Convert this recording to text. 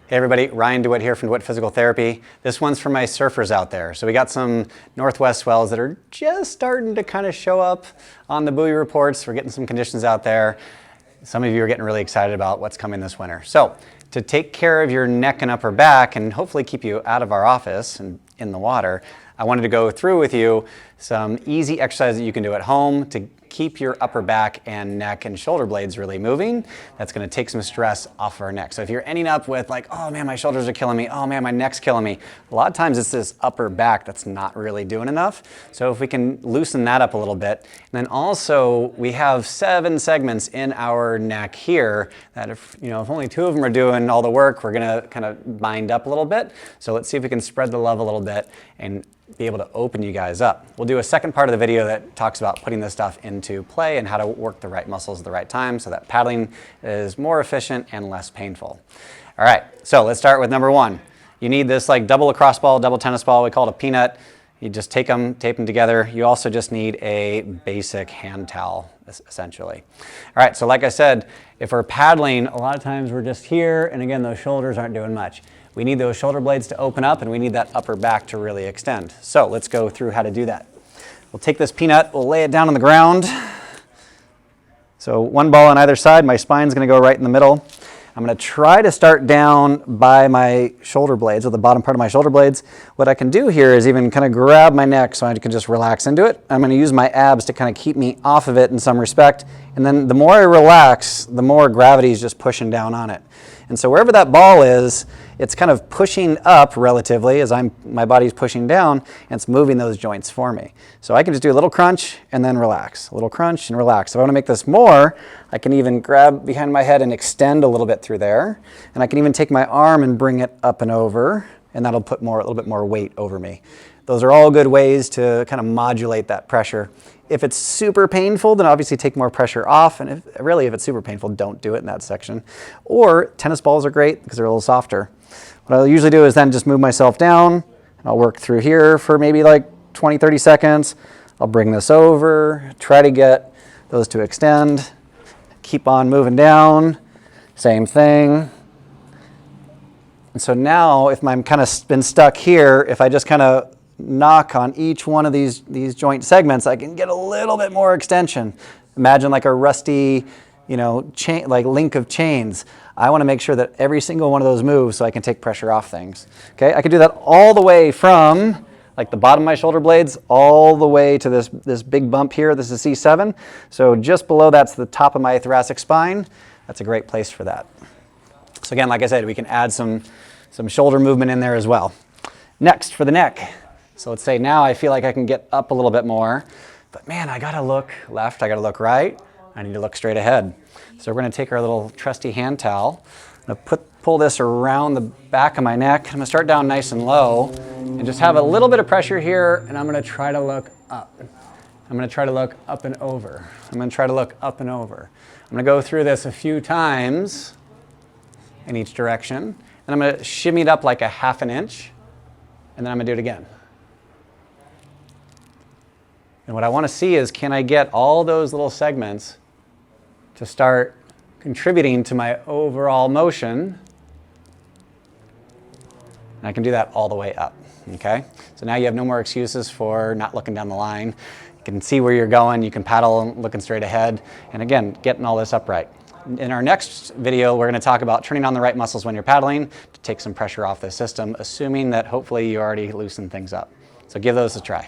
Hey everybody, Ryan DeWitt here from DeWitt Physical Therapy. This one's for my surfers out there. So we got some northwest swells that are just starting to kind of show up on the buoy reports. We're getting some conditions out there. Some of you are getting really excited about what's coming this winter. So to take care of your neck and upper back and hopefully keep you out of our office and in the water, I wanted to go through with you some easy exercises that you can do at home to keep your upper back and neck and shoulder blades really moving. That's going to take some stress off our neck. So if you're ending up with like, oh man, my shoulders are killing me, oh man, my neck's killing me, a lot of times it's this upper back that's not really doing enough. So if we can loosen that up a little bit. And then also we have 7 segments in our neck here that if only 2 of them are doing all the work, we're going to kind of bind up a little bit. So let's see if we can spread the love a little bit and be able to open you guys up. We'll do a second part of the video that talks about putting this stuff into play and how to work the right muscles at the right time so that paddling is more efficient and less painful. All right, so let's start with number 1. You need this like double lacrosse ball, double tennis ball, we call it a peanut. You just take them, tape them together. You also just need a basic hand towel, essentially. All right, so like I said, if we're paddling, a lot of times we're just here, and again, those shoulders aren't doing much. We need those shoulder blades to open up, and we need that upper back to really extend. So let's go through how to do that. We'll take this peanut, we'll lay it down on the ground. So 1 ball on either side, my spine's gonna go right in the middle. I'm going to try to start down by my shoulder blades, or the bottom part of my shoulder blades. What I can do here is even kind of grab my neck so I can just relax into it. I'm going to use my abs to kind of keep me off of it in some respect. And then the more I relax, the more gravity is just pushing down on it. And so wherever that ball is, it's kind of pushing up relatively as my body's pushing down, and it's moving those joints for me. So I can just do a little crunch and then relax, a little crunch and relax. If I want to make this more, I can even grab behind my head and extend a little bit through there. And I can even take my arm and bring it up and over, and that'll put a little bit more weight over me. Those are all good ways to kind of modulate that pressure. If it's super painful, then obviously take more pressure off. And if it's super painful, don't do it in that section. Or tennis balls are great because they're a little softer. What I'll usually do is then just move myself down, and I'll work through here for maybe like 20, 30 seconds. I'll bring this over, try to get those to extend, keep on moving down, same thing. And so now if I'm kind of been stuck here, if I just kind of knock on each one of these joint segments, I can get a little bit more extension. Imagine like a rusty, chain, like link of chains. I want to make sure that every single one of those moves so I can take pressure off things. Okay, I can do that all the way from like the bottom of my shoulder blades all the way to this big bump here. This is C7. So just below that's the top of my thoracic spine. That's a great place for that. So again, like I said, we can add some shoulder movement in there as well. Next, for the neck. So let's say now I feel like I can get up a little bit more, but man, I gotta look left, I gotta look right, I need to look straight ahead. So we're gonna take our little trusty hand towel, I'm gonna pull this around the back of my neck. I'm gonna start down nice and low and just have a little bit of pressure here, and I'm gonna try to look up. I'm gonna try to look up and over. I'm gonna try to look up and over. I'm gonna go through this a few times in each direction, and I'm gonna shimmy it up like a ½ an inch, and then I'm gonna do it again. And what I want to see is, can I get all those little segments to start contributing to my overall motion? And I can do that all the way up, okay? So now you have no more excuses for not looking down the line. You can see where you're going, you can paddle looking straight ahead, and again, getting all this upright. In our next video, we're going to talk about turning on the right muscles when you're paddling to take some pressure off the system, assuming that hopefully you already loosened things up. So give those a try.